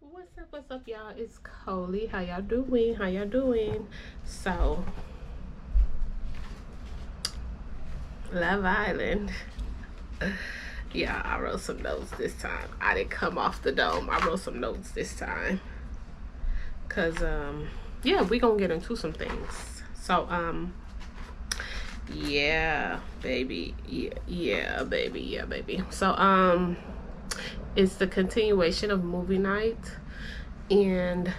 What's up, y'all? It's Coley. How y'all doing? How y'all doing? So, Love Island. Yeah, I wrote some notes this time. I didn't come off the dome. I wrote some notes this time. Cause yeah, we gonna get into some things. So, yeah, baby. Yeah, baby. Yeah, baby. So, it's the continuation of movie night, and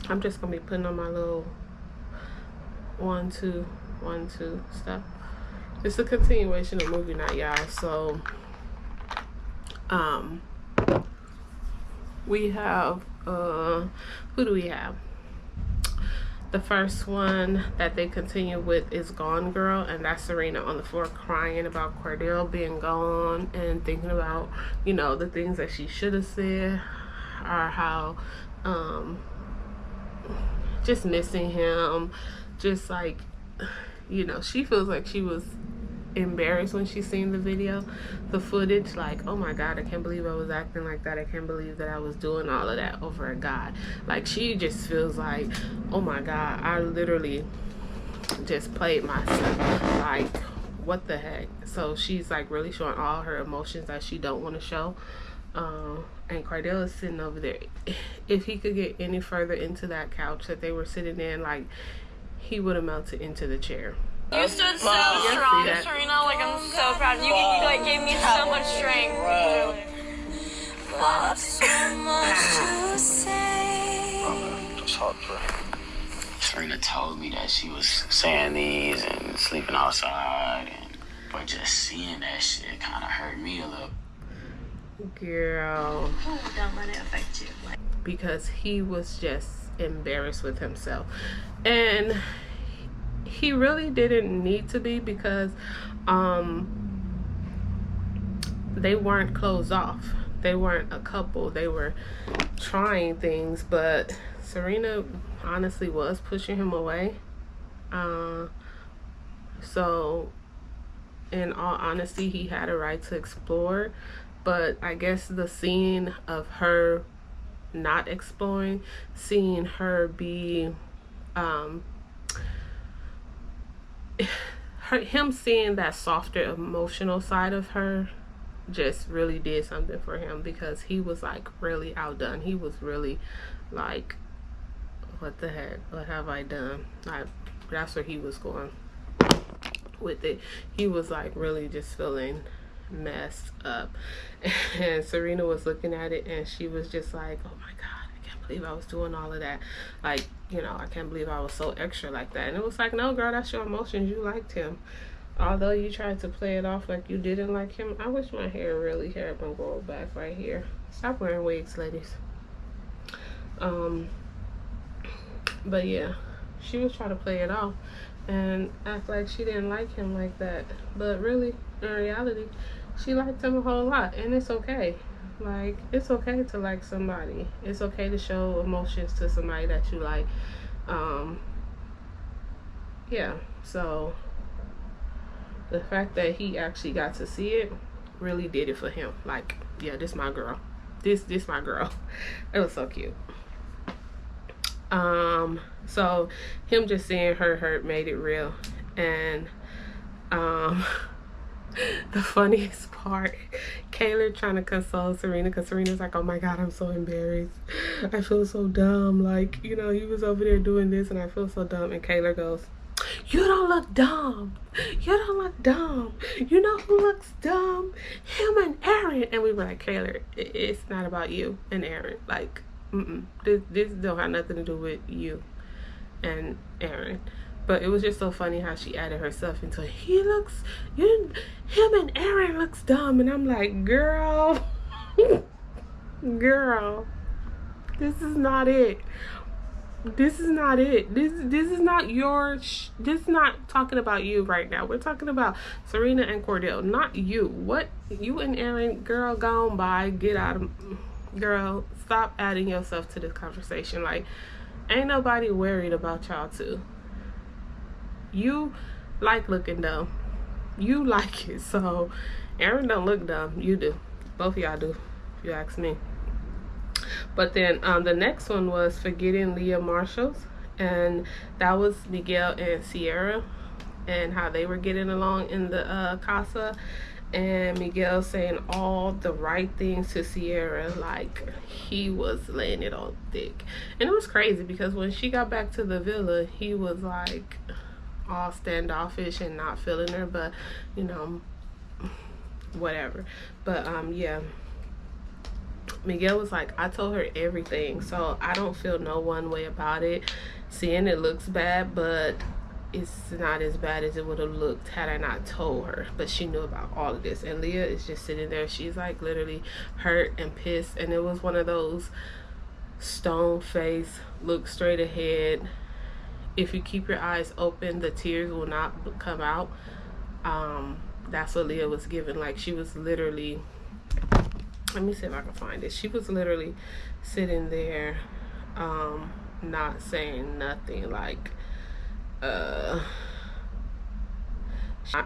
I'm just gonna be putting on my little 1 2 1 2 stuff. It's a continuation of movie night, y'all. So we have who do we have? The first one that they continue with is Gone Girl, and that's Serena on the floor crying about Cordell being gone and thinking about, you know, the things that she should have said, or how just missing him, just like, you know, she feels like she was embarrassed when she seen the video, the footage, like, oh my god, I can't believe I was acting like that. I can't believe that I was doing all of that over a guy. Like, she just feels like, oh my god, I literally just played myself. Like, what the heck? So she's like really showing all her emotions that she don't want to show. And Cordell is sitting over there. If he could get any further into that couch that they were sitting in, like, he would have melted into the chair. You stood so strong, Serena. Like, I'm so proud of you. You like gave me so much strength. Serena told me that she was saying these and sleeping outside, but just seeing that shit kind of hurt me a little. Girl. Don't let it affect you. Because he was just embarrassed with himself. And he really didn't need to be, because they weren't closed off. They weren't a couple. They were trying things, but Serena honestly was pushing him away. So in all honesty, he had a right to explore, but I guess the scene of her not exploring, seeing her be him seeing that softer emotional side of her just really did something for him, because he was like really outdone. He was really like, what the heck, what have I done? That's where he was going with it. He was like really just feeling messed up, and Serena was looking at it and she was just like, oh my god, I can't believe I was doing all of that. Like, you know, I can't believe I was so extra like that. And it was like, no girl, that's your emotions. You liked him, although you tried to play it off like you didn't like him. I wish my hair really had been growing back right here. Stop wearing wigs, ladies. But yeah, she was trying to play it off and act like she didn't like him like that, but really, in reality, she liked him a whole lot. And it's okay. Like, it's okay to like somebody. It's okay to show emotions to somebody that you like. Yeah, so the fact that he actually got to see it really did it for him. Like, yeah, this my girl. This my girl. It was so cute. So him just seeing her hurt made it real. And the funniest part, Kayla trying to console Serena, because Serena's like, oh my god, I'm so embarrassed. I feel so dumb. Like, you know, he was over there doing this and I feel so dumb. And Kayla goes, you don't look dumb. You don't look dumb. You know who looks dumb? Him and Aaron. And we were like, Kayla, it's not about you and Aaron. Like, this don't have nothing to do with you and Aaron. But it was just so funny how she added herself into it. Him and Aaron looks dumb. And I'm like, girl, girl, this is not it. This is not it. This is not your this is not talking about you right now. We're talking about Serena and Cordell, not you. What you and Aaron, girl, gone by. Get out of, girl, stop adding yourself to this conversation. Like, ain't nobody worried about y'all two. You like looking dumb. You like it. So Aaron don't look dumb. You do. Both of y'all do, if you ask me. But then the next one was Forgetting Leah Marshalls, and that was Miguel and Sierra and how they were getting along in the casa, and Miguel saying all the right things to Sierra, like he was laying it on thick. And it was crazy because when she got back to the villa, he was like all standoffish and not feeling her, but you know, whatever. But yeah, Miguel was like, I told her everything, so I don't feel no one way about it. Seeing it looks bad, but it's not as bad as it would have looked had I not told her. But she knew about all of this, and Leah is just sitting there. She's like literally hurt and pissed, and it was one of those stone face, look straight ahead. If you keep your eyes open, the tears will not come out. That's what Leah was giving. Like, she was literally, let me see if I can find it. She was literally sitting there, not saying nothing. Like,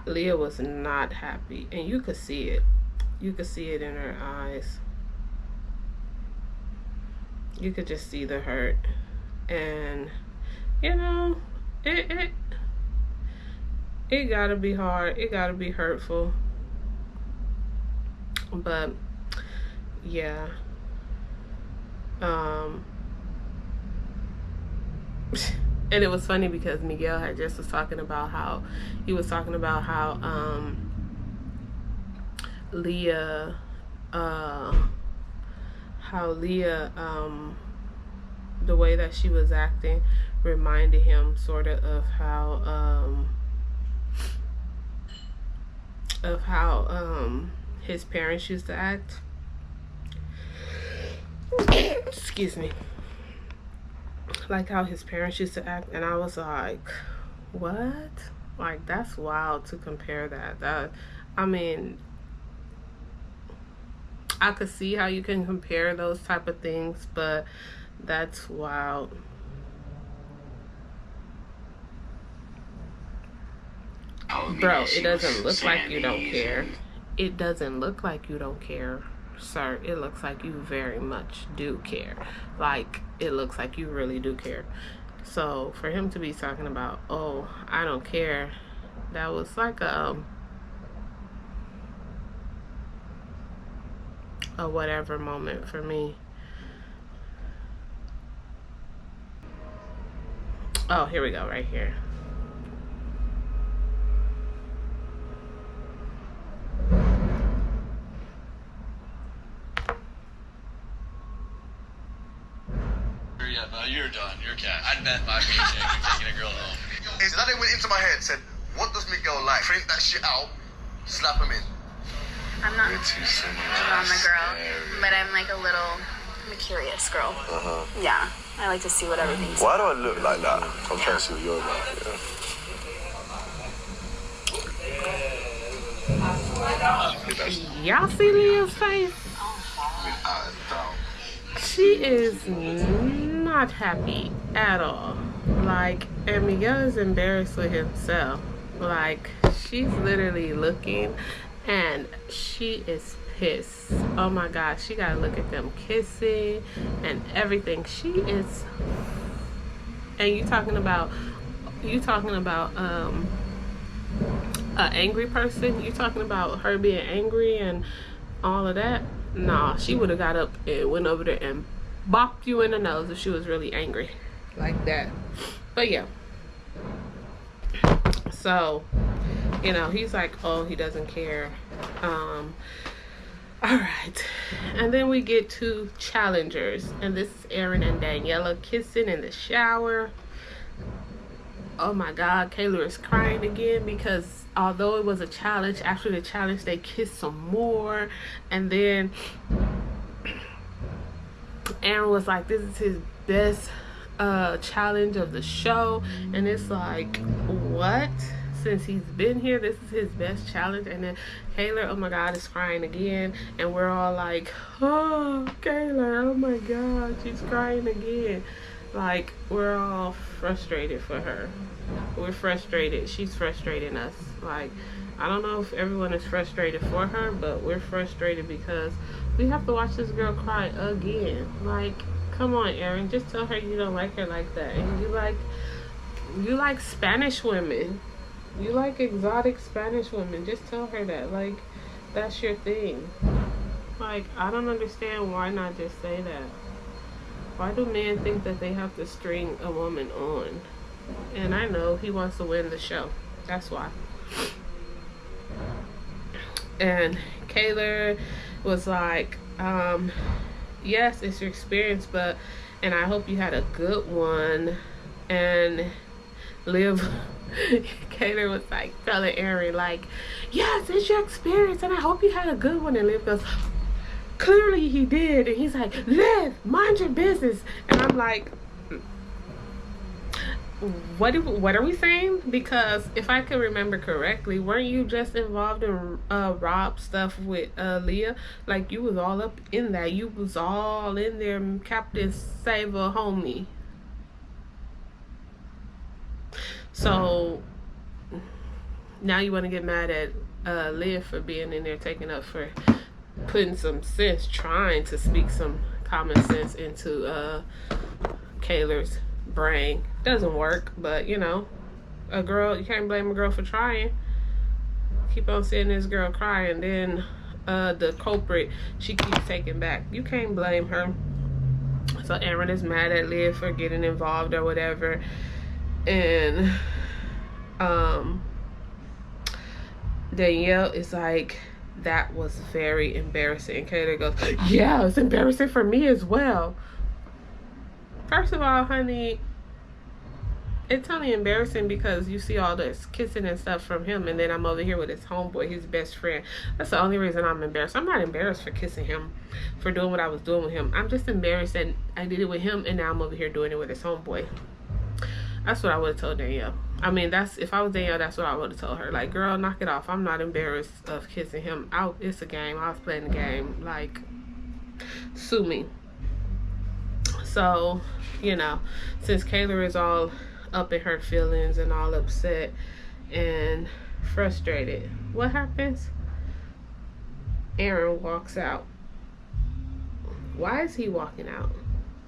Leah was not happy, and you could see it. You could see it in her eyes. You could just see the hurt, and you know, it gotta be hard. It gotta be hurtful. But yeah, and it was funny because Miguel had just was talking about how Leah the way that she was acting reminded him sort of how his parents used to act. Excuse me. Like how his parents used to act, and I was like, what? Like, that's wild to compare that. I mean, I could see how you can compare those type of things, but that's wild. Bro, it doesn't look like you don't care. It doesn't look like you don't care, sir. It looks like you very much do care. Like, it looks like you really do care. So for him to be talking about, oh, I don't care, that was like a whatever moment for me. Oh, here we go, right here. Yeah, no, you're done. You're cat. I'd bet my paycheck you're taking a girl home. Is that it went into my head, said, what does Miguel like? Print that shit out, slap him in. I'm not We're too similar. a drama girl, but I'm like I'm a curious girl. Yeah, I like to see what everything's. Why do I look like that? I'm trying to see what you're about. Yeah. Y'all see Leah's face? She is not happy at all. Like, and Miguel is embarrassed with himself. Like, she's literally looking and she is pissed. Oh my gosh, she gotta look at them kissing and everything. She is, and you talking about an angry person? You talking about her being angry and all of that? Nah, she would have got up and went over there and bopped you in the nose if she was really angry like that. But yeah, so you know, he's like, oh, he doesn't care. All right, and then we get to challengers, and this is Aaron and Daniela kissing in the shower. Oh my God, Kayla is crying again because although it was a challenge, after the challenge they kissed some more, and then Aaron was like, this is his best challenge of the show, and it's like, what? Since he's been here, this is his best challenge. And then Kayla, oh my God, is crying again, and we're all like, oh, Kayla, oh my God, she's crying again. Like, we're all frustrated for her. We're frustrated. She's frustrating us. Like, I don't know if everyone is frustrated for her, but we're frustrated because we have to watch this girl cry again. Like, come on, Aaron, just tell her you don't like her like that. And you like Spanish women. You like exotic Spanish women. Just tell her that. Like, that's your thing. Like, I don't understand why not just say that. Why do men think that they have to string a woman on? And I know he wants to win the show. That's why. And Kayla was like, yes, it's your experience, and I hope you had a good one. And Liv, Kayla was like telling Aaron, like, yes, it's your experience, and I hope you had a good one. And Liv goes, clearly he did. And he's like, Liv, mind your business. And I'm like, what are we saying? Because if I can remember correctly, weren't you just involved in Rob stuff with Leah? Like, you was all up in that. You was all in there, Captain Save a Homie. So now you want to get mad at Liv for being in there, taking up for putting some sense, trying to speak some common sense into Kayla's brain. Doesn't work, but you know, a girl, you can't blame a girl for trying. Keep on seeing this girl cry, and then the culprit she keeps taking back. You can't blame her. So Aaron is mad at Liv for getting involved or whatever, and Danielle is like, that was very embarrassing. And Kayla goes, yeah, it's embarrassing for me as well. First of all, honey, it's only embarrassing because you see all this kissing and stuff from him, and then I'm over here with his homeboy, his best friend. That's the only reason I'm embarrassed. I'm not embarrassed for kissing him, for doing what I was doing with him. I'm just embarrassed that I did it with him, and now I'm over here doing it with his homeboy. That's what I would have told Danielle. I mean, if I was Danielle, that's what I would have told her. Like, girl, knock it off. I'm not embarrassed of kissing him. It's a game. I was playing the game. Like, sue me. So, you know, since Kayla is all up in her feelings and all upset and frustrated, what happens? Aaron walks out. Why is he walking out?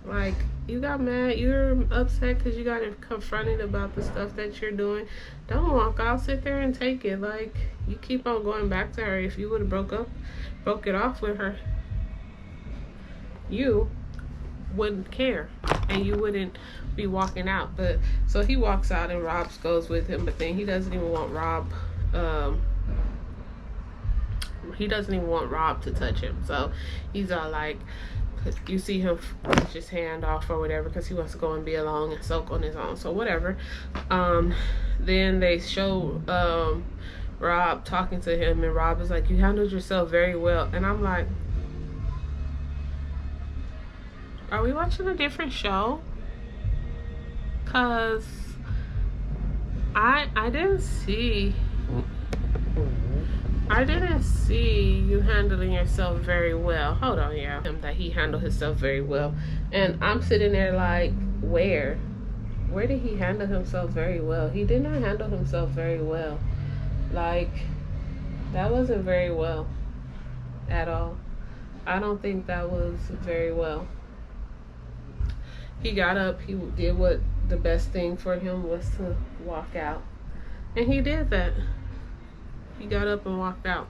Like, you got mad, you're upset because you got confronted about the stuff that you're doing. Don't walk out, sit there and take it. Like, you keep on going back to her. If you would have broke it off with her, you wouldn't care and you wouldn't be walking out. But so he walks out and Rob goes with him, but then he doesn't even want Rob to touch him. So he's all like, you see him push his hand off or whatever because he wants to go and be alone and soak on his own. So whatever. Then they show Rob talking to him, and Rob is like, you handled yourself very well. And I'm like, are we watching a different show? Cause I didn't see you handling yourself very well. Hold on, yeah. That he handled himself very well. And I'm sitting there like, where did he handle himself very well? He did not handle himself very well. Like, that wasn't very well at all. I don't think that was very well. He got up, he did what the best thing for him was to walk out. And he did that. He got up and walked out.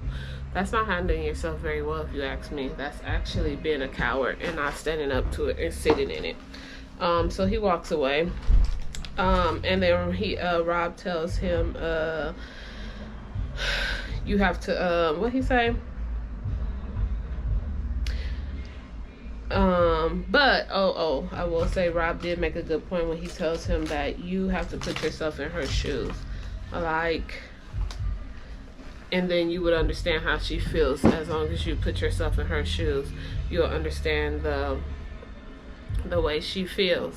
That's not handling yourself very well, if you ask me. That's actually being a coward and not standing up to it and sitting in it. So he walks away. And then Rob tells him, you have to, what he say? But I will say Rob did make a good point when he tells him that you have to put yourself in her shoes. Like, and then you would understand how she feels. As long as you put yourself in her shoes, you'll understand the way she feels.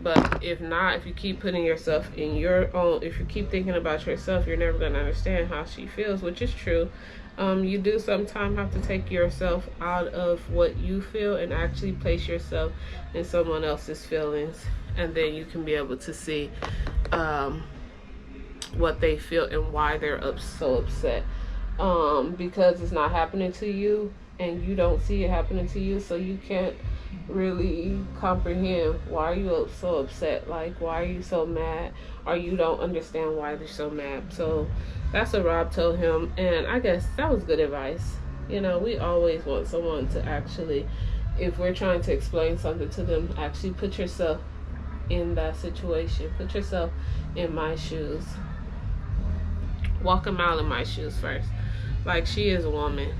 But if not, if you keep putting yourself in your own, if you keep thinking about yourself, you're never going to understand how she feels, which is true. You do sometimes have to take yourself out of what you feel and actually place yourself in someone else's feelings, and then you can be able to see what they feel and why they're so upset. Because it's not happening to you and you don't see it happening to you, so you can't really comprehend why are you so upset, like why are you so mad, or you don't understand why they're so mad. So that's what Rob told him, and I guess that was good advice. You know, we always want someone to actually, if we're trying to explain something to them, actually put yourself in that situation. Put yourself in my shoes. Walk a mile in my shoes first. Like, she is a woman,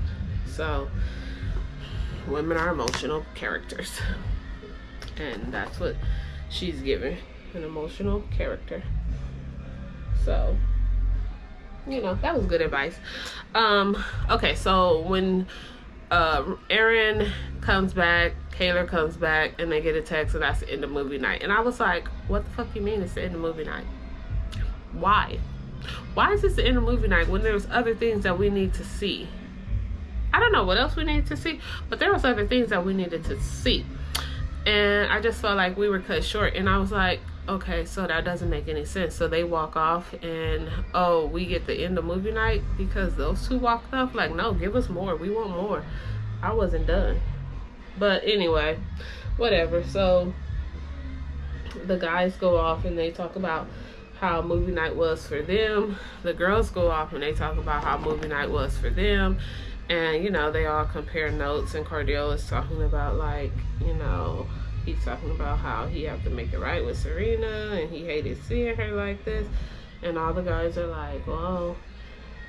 so women are emotional characters, and that's what she's given, an emotional character. So, you know, that was good advice. Okay, so when Aaron comes back, Kayla comes back, and they get a text, and that's the end of movie night. And I was like, what the fuck you mean it's the end of movie night? Why is this the end of movie night when there's other things that we need to see? I don't know what else we needed to see, but there was other things that we needed to see, and I just felt like we were cut short. And I was like, okay, so that doesn't make any sense. So they walk off, and oh, we get the end of movie night because those two walked off. Like, no, give us more. We want more. I wasn't done. But anyway, whatever. So the guys go off and they talk about how movie night was for them. The girls go off and they talk about how movie night was for them. And, you know, they all compare notes, and Cordell is talking about, like, you know, he's talking about how he had to make it right with Serena, and he hated seeing her like this. And all the guys are like, well,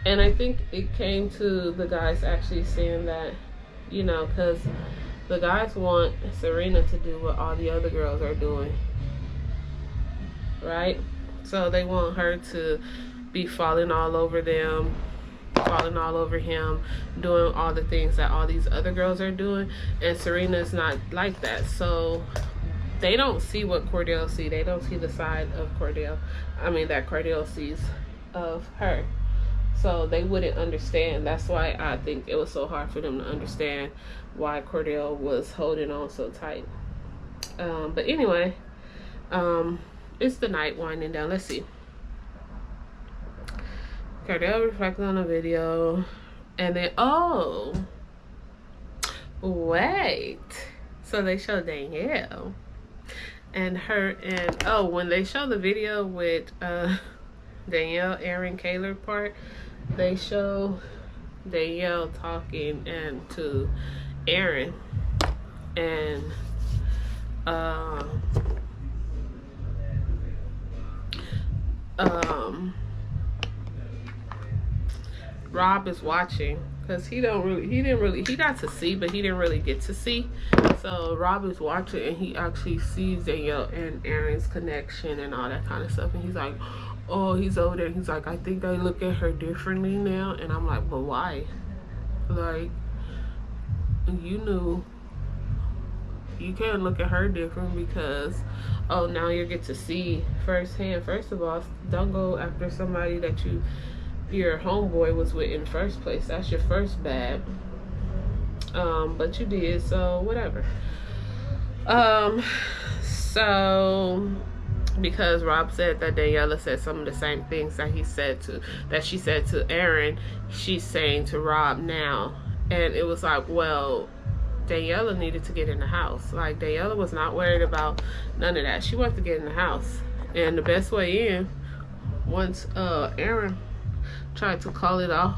and I think it came to the guys actually saying that, you know, because the guys want Serena to do what all the other girls are doing, right? So they want her to be falling all over them, falling all over him, doing all the things that all these other girls are doing, and Serena's not like that. So they don't see what Cordell see. They don't see the side of Cordell, that Cordell sees of her. So they wouldn't understand. That's why I think it was so hard for them to understand why Cordell was holding on so tight. But anyway, it's the night winding down. Let's see. Cordell reflected on the video, and then, oh, wait. So they show Danielle and her, and oh, when they show the video with Danielle, Aaron, Kayla part, they show Danielle talking and to Aaron, and Rob is watching because he got to see, but he didn't really get to see. So Rob is watching, and he actually sees Danielle and Aaron's connection and all that kind of stuff, and he's like, oh, he's over there, he's like, I think I look at her differently now. And I'm like, but why? Like, you knew you can't look at her different because, oh, now you get to see firsthand. First of all, don't go after somebody that your homeboy was with in the first place. That's your first bad. But you did, so whatever. So because Rob said that Daniela said some of the same things that she said to Aaron, she's saying to Rob now. And it was like, well, Daniela needed to get in the house. Like, Daniela was not worried about none of that. She wanted to get in the house. And the best way in, once Aaron tried to call it off,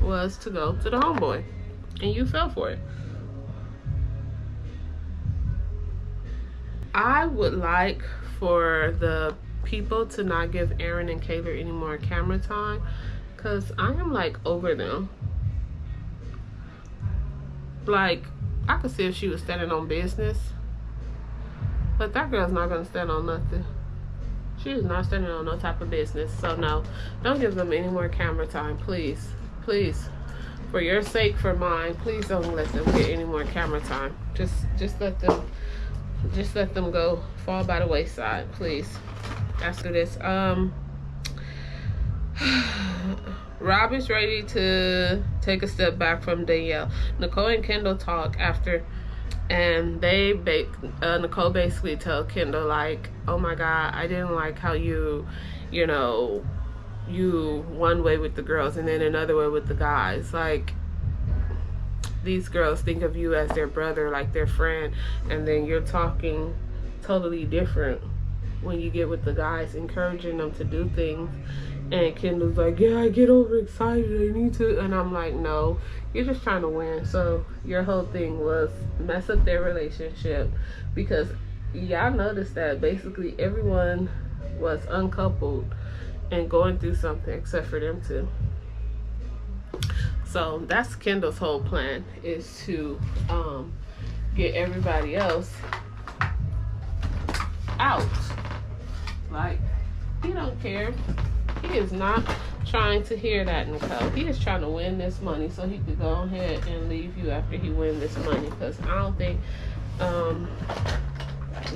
was to go to the homeboy. And you fell for it. I would like for the people to not give Aaron and Kayla any more camera time, because I am like over them. Like, I could see if she was standing on business, but that girl's not gonna stand on nothing. She is not standing on no type of business. So no, don't give them any more camera time, please. Please, for your sake, for mine, please don't let them get any more camera time. Just let them go fall by the wayside, please. After this, Rob is ready to take a step back from Danielle. Nicole and Kendall talk after, and Nicole basically tells Kendall, like, oh my God, I didn't like how you you one way with the girls and then another way with the guys. Like, these girls think of you as their brother, like their friend, and then you're talking totally different when you get with the guys, encouraging them to do things. And Kendall's like, yeah, I get overexcited, I need to. And I'm like, no, you're just trying to win. So your whole thing was mess up their relationship, because y'all noticed that basically everyone was uncoupled and going through something except for them two. So that's Kendall's whole plan, is to get everybody else out. Like, he don't care. He is not trying to hear that, Nicole. He is trying to win this money so he could go ahead and leave you after he wins this money. Because I don't think,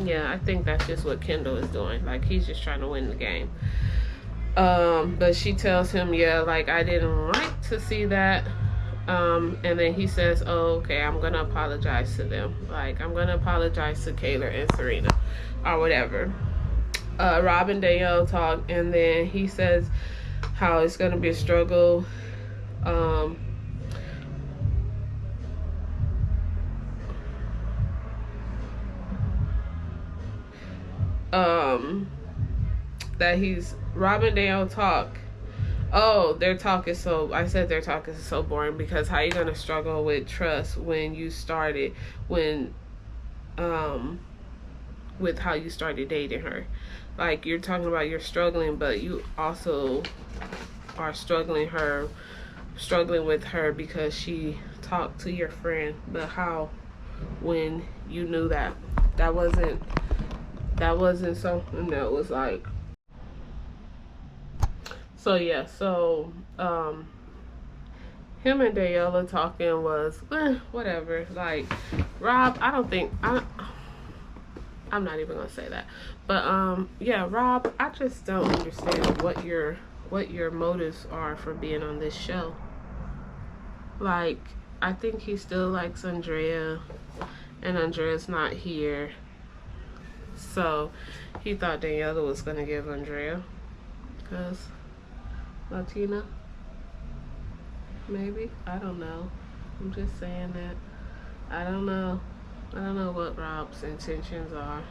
yeah, I think that's just what Kendall is doing. Like, he's just trying to win the game. But she tells him, yeah, like, I didn't like to see that. And then he says, oh, okay, I'm gonna apologize to them. Like, I'm gonna apologize to Kayla and Serena or whatever. Rob and Danielle talk, and then he says how it's gonna be a struggle. That Rob and Danielle talk. Oh, their talk is so, I said their talk is so boring, because how you gonna struggle with trust when you started, with how you started dating her? Like, you're talking about you're struggling, but you also are struggling with her because she talked to your friend. But how, when you knew that wasn't something that was like. So yeah, so him and Daniela talking was whatever. Like, Rob, I'm not even gonna say that. But yeah, Rob, I just don't understand what your motives are for being on this show. Like, I think he still likes Andrea, and Andrea's not here. So he thought Daniela was gonna give Andrea, because Latina, maybe. I don't know. I'm just saying that. I don't know what Rob's intentions are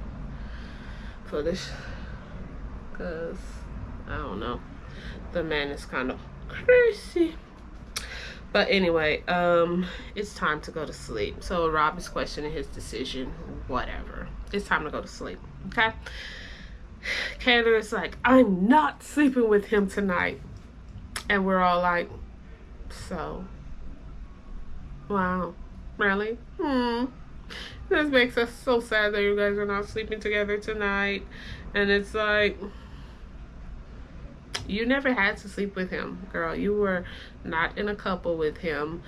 for this, because I don't know. The man is kind of crazy. But anyway, it's time to go to sleep. So Rob is questioning his decision. Whatever. It's time to go to sleep. Okay? Kayla is like, I'm not sleeping with him tonight. And we're all like, so? Wow. Really? This makes us so sad that you guys are not sleeping together tonight. And it's like, you never had to sleep with him, girl. You were not in a couple with him.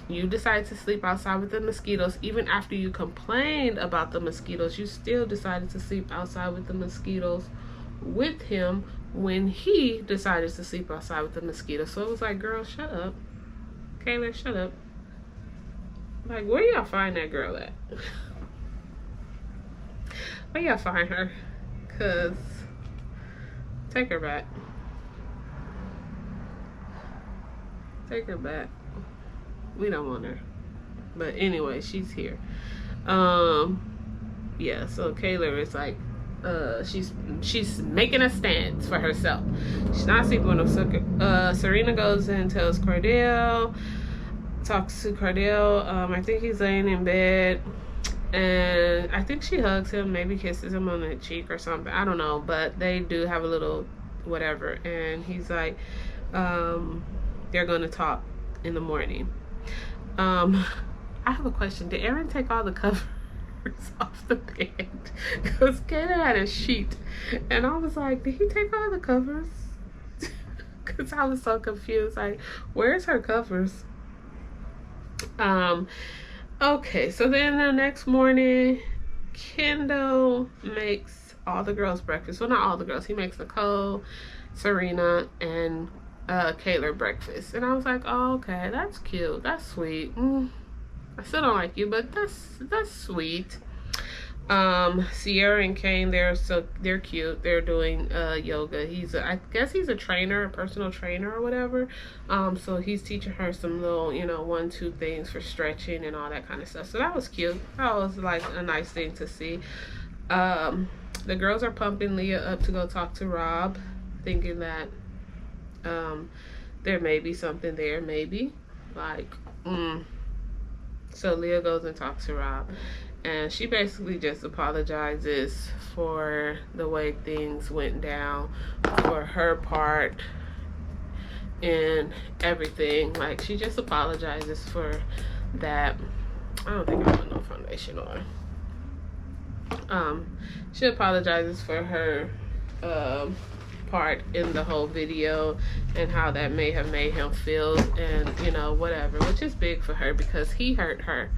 You decided to sleep outside with the mosquitoes. Even after you complained about the mosquitoes, you still decided to sleep outside with the mosquitoes with him when he decided to sleep outside with the mosquitoes. So it was like, girl, shut up. Kayla, shut up. Like, where y'all find that girl at? Where y'all find her? Because take her back. Take her back. We don't want her. But anyway, she's here. Yeah, so Kayla is like, she's making a stance for herself. She's not sleeping with no Serena goes and tells Cordell, talks to Cordell. I think he's laying in bed, and I think she hugs him, maybe kisses him on the cheek or something. I don't know, but they do have a little whatever. And he's like, they're gonna talk in the morning. I have a question. Did Aaron take all the covers off the bed? Because Kayla had a sheet, and I was like, did he take all the covers? Because I was so confused. Like, where's her covers? Okay, so then the next morning, Kendall makes all the girls breakfast. Well, not all the girls. He makes Nicole, Serena, and Kayla breakfast. And I was like, oh, okay, that's cute. That's sweet. I still don't like you, but that's sweet. Sierra and Kane, they're cute. They're doing yoga. I guess he's a trainer, a personal trainer or whatever. So he's teaching her some little, 1-2 things for stretching and all that kind of stuff. So that was cute. That was like a nice thing to see. The girls are pumping Leah up to go talk to Rob, thinking that there may be something there, maybe. So Leah goes and talks to Rob, and she basically just apologizes for the way things went down, for her part and everything. Like, she just apologizes for that. I don't think I put no foundation on. She apologizes for her part in the whole video and how that may have made him feel, and whatever, which is big for her because he hurt her.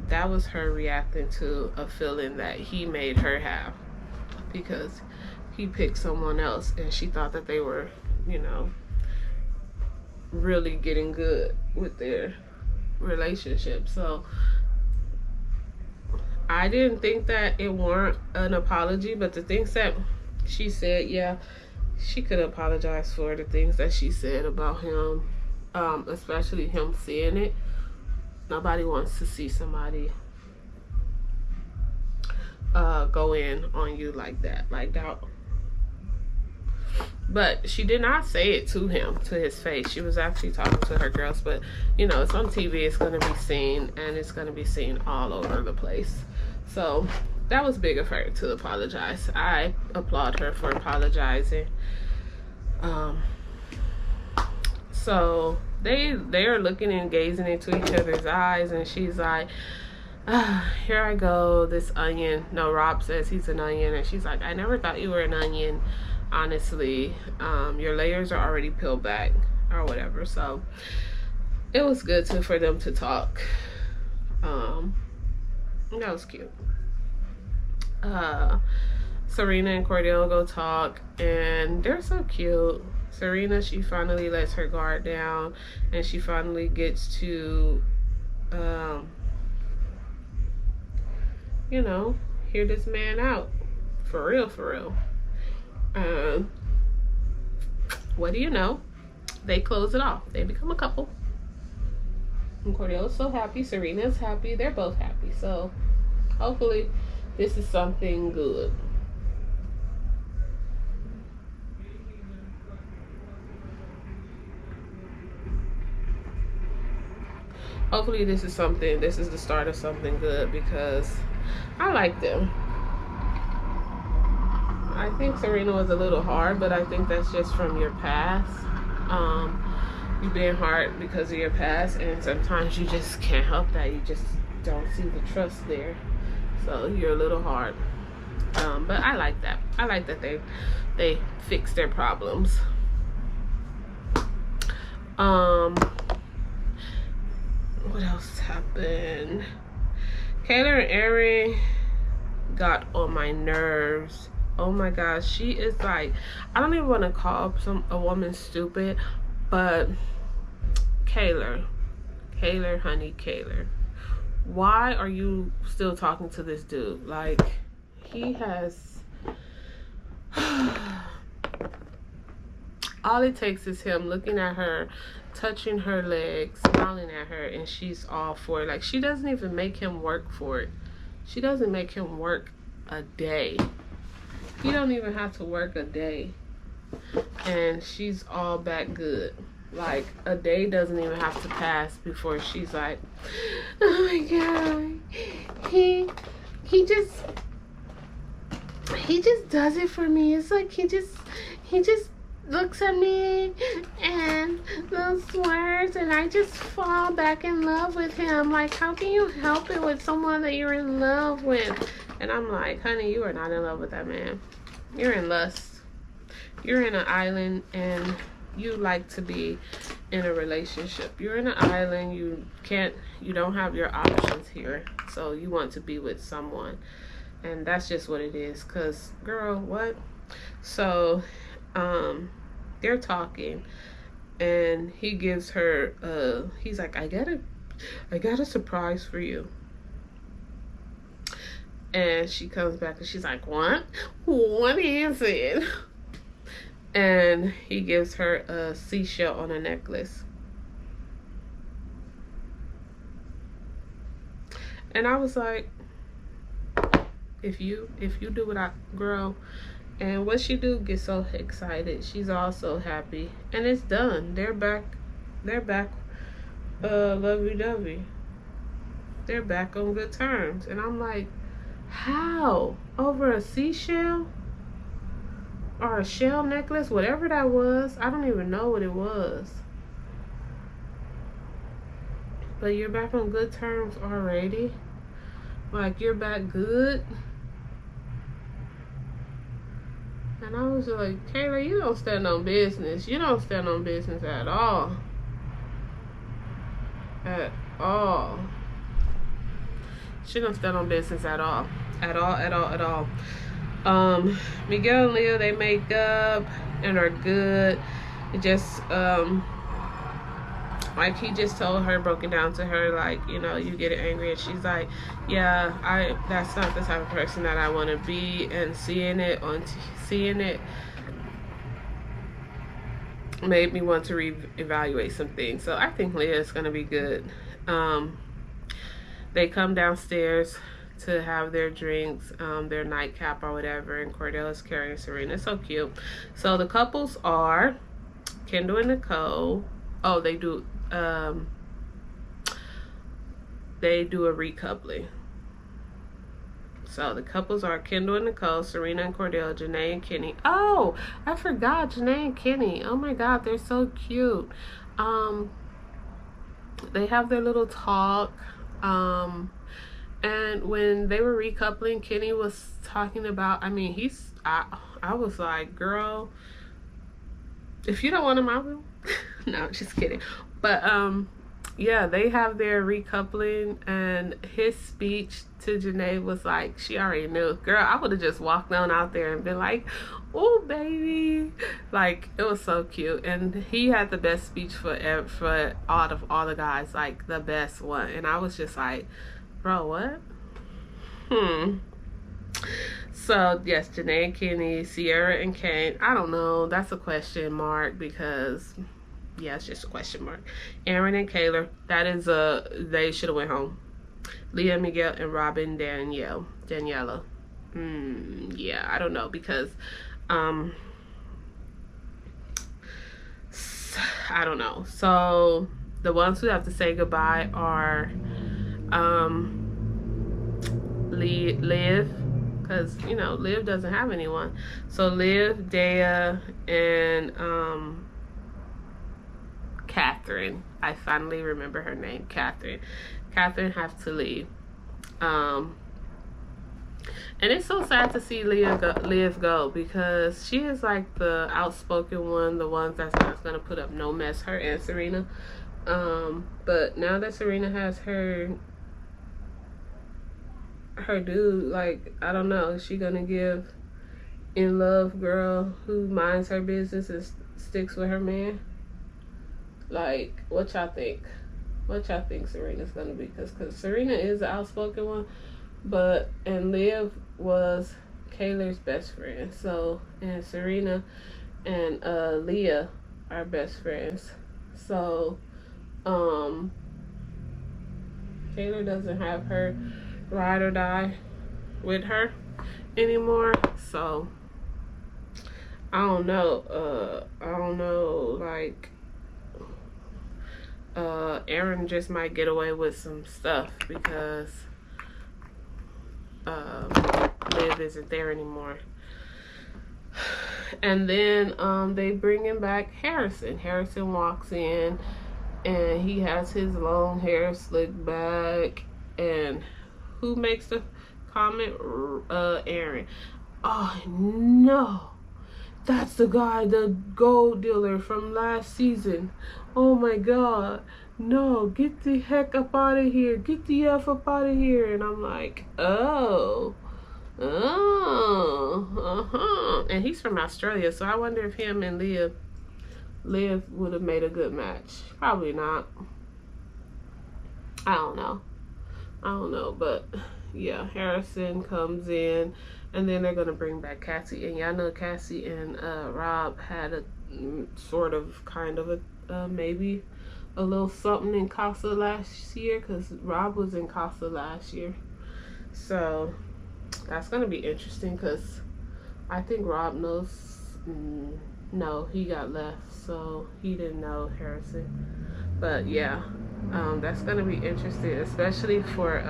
That was her reacting to a feeling that he made her have because he picked someone else and she thought that they were, really getting good with their relationship. So I didn't think that it warranted an apology, but the things that she said, yeah, she could apologize for the things that she said about him, especially him seeing it. Nobody wants to see somebody go in on you like that, But she did not say it to him, to his face. She was actually talking to her girls, but it's on TV, it's going to be seen, and it's going to be seen all over the place. So that was big of her to apologize. I applaud her for apologizing. So they are looking and gazing into each other's eyes, and she's like, here I go, this onion. No, Rob says he's an onion, and she's like, I never thought you were an onion, honestly. Your layers are already peeled back or whatever. So it was good for them to talk. That was cute. Serena and Cordell go talk, and they're so cute. Serena, she finally lets her guard down, and she finally gets to hear this man out for real. What do you know? They close it off. They become a couple. And Cordell's so happy. Serena's happy. They're both happy. So hopefully this is something good. Hopefully this is the start of something good, because I like them. I think Serena was a little hard, but I think that's just from your past. You being hard because of your past, and sometimes you just can't help that. You just don't see the trust there. So you're a little hard. But I like that. I like that they fix their problems. What else happened? Kayla and Erin got on my nerves. Oh my gosh, she is like, I don't even want to call a woman stupid, but Kayla, honey, Kayla, why are you still talking to this dude? Like, he has all it takes is him looking at her, touching her legs, smiling at her, and she's all for it. Like, she doesn't even make him work for it. She doesn't make him work a day. He don't even have to work a day, and she's all back good. Like, a day doesn't even have to pass before she's like, oh my god, he just does it for me. It's like he just looks at me and those words, and I just fall back in love with him. Like, how can you help it with someone that you're in love with? And I'm like, honey, you are not in love with that man. You're in lust. You're in an island, and you like to be in a relationship. You're in an island. You don't have your options here. So you want to be with someone. And that's just what it is. Because, girl, what? So, they're talking, and he gives her he's like, I got a surprise for you. And she comes back and she's like, what? What is it? And he gives her a seashell on a necklace. And I was like, if you do what I, girl. And what she do, get so excited. She's all so happy. And it's done. They're back lovey-dovey. They're back on good terms. And I'm like, how? Over a seashell? Or a shell necklace? Whatever that was. I don't even know what it was. But you're back on good terms already? Like, you're back good? And I was like, Kayla, you don't stand on business. You don't stand on business at all. At all. She don't stand on business at all. At all. Miguel and Leah, they make up and are good. It just, like, he just told her, broke it down to her, like, you know, you get angry. And she's like, yeah, that's not the type of person that I want to be. And seeing it made me want to reevaluate some things. So I think Leah is going to be good. They come downstairs to have their drinks, their nightcap or whatever, and Cordell is carrying Serena. It's so cute. So the couples are Kendall and Nicole. Oh, they do a recoupling. So the couples are Kendall and Nicole, Serena and Cordell, Janae and Kenny. Oh, I forgot Janae and Kenny. Oh my God, they're so cute. They have their little talk. And when they were recoupling, Kenny was talking about, I mean, I was like, girl, if you don't want him, I will. No, just kidding. But, yeah, they have their recoupling, and his speech to Janae was like, she already knew. Girl, I would have just walked on out there and been like, oh, baby. Like, it was so cute. And he had the best speech for all the guys, like, the best one. And I was just like, bro, what? So, yes, Janae and Kenny, Sierra and Kane. I don't know. That's a question mark because... yeah, it's just a question mark. Aaron and Kayla, that is they should have went home. Leah, Miguel, and Robin, Daniela. Yeah, I don't know because, I don't know. So the ones who have to say goodbye are, Liv, because you know Liv doesn't have anyone. So Liv, Dea, and Catherine. I finally remember her name, Catherine. Catherine have to leave. And it's so sad to see Liv go because she is like the outspoken one, the ones that's not gonna put up no mess. Her and Serena. But now that Serena has her dude, like, I don't know, is she gonna give in love girl who minds her business and sticks with her man? Like, what y'all think? What y'all think Serena's gonna be? Because Serena is the outspoken one, and Liv was Kayla's best friend. So, and Serena and Leah are best friends. So, Kayla doesn't have her ride or die with her anymore. So, I don't know, like, Aaron just might get away with some stuff because Liv isn't there anymore. And then they bringing back Harrison. Harrison walks in and he has his long hair slicked back. And who makes the comment? Aaron. Oh no, that's the guy, the gold dealer from last season. Oh my God, no, get the heck up out of here. Get the F up out of here. And I'm like, and he's from Australia, so I wonder if him and Liv would have made a good match. Probably not. I don't know, but yeah, Harrison comes in, and then they're gonna bring back Cassie. And y'all know Cassie and Rob had a sort of kind of a maybe a little something in Casa last year, because Rob was in Casa last year. So that's gonna be interesting, because I think Rob knows. No, he got left, so he didn't know Harrison. But yeah, that's gonna be interesting, especially for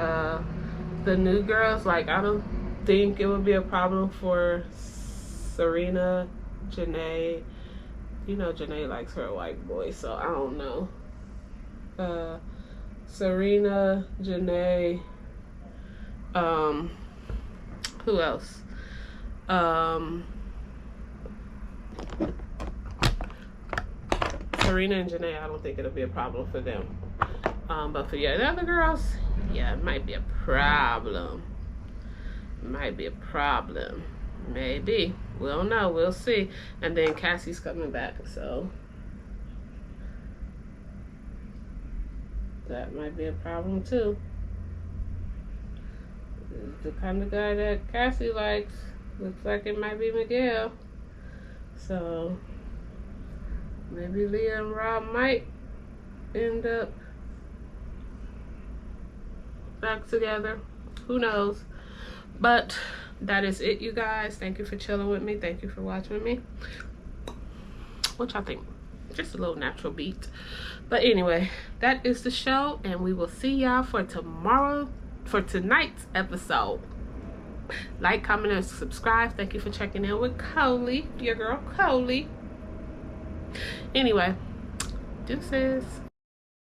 the new girls. Like, I don't think it would be a problem for Serena, Janae. You know, Janae likes her white boy, so I don't know. Serena, Janae, who else? Serena and Janae, I don't think it'll be a problem for them. But for the other girls, yeah, it might be a problem. Might be a problem. Maybe. We don't know. We'll see. And then Cassie's coming back, so that might be a problem too. The kind of guy that Cassie likes looks like it might be Miguel. So maybe Leah and Rob might end up back together. Who knows? But that is it, you guys. Thank you for chilling with me. Thank you for watching with me. What y'all think? Just a little natural beat. But anyway, that is the show, and we will see y'all for tonight's episode. Like, comment, and subscribe. Thank you for checking in with Coley, your girl Coley. Anyway, deuces.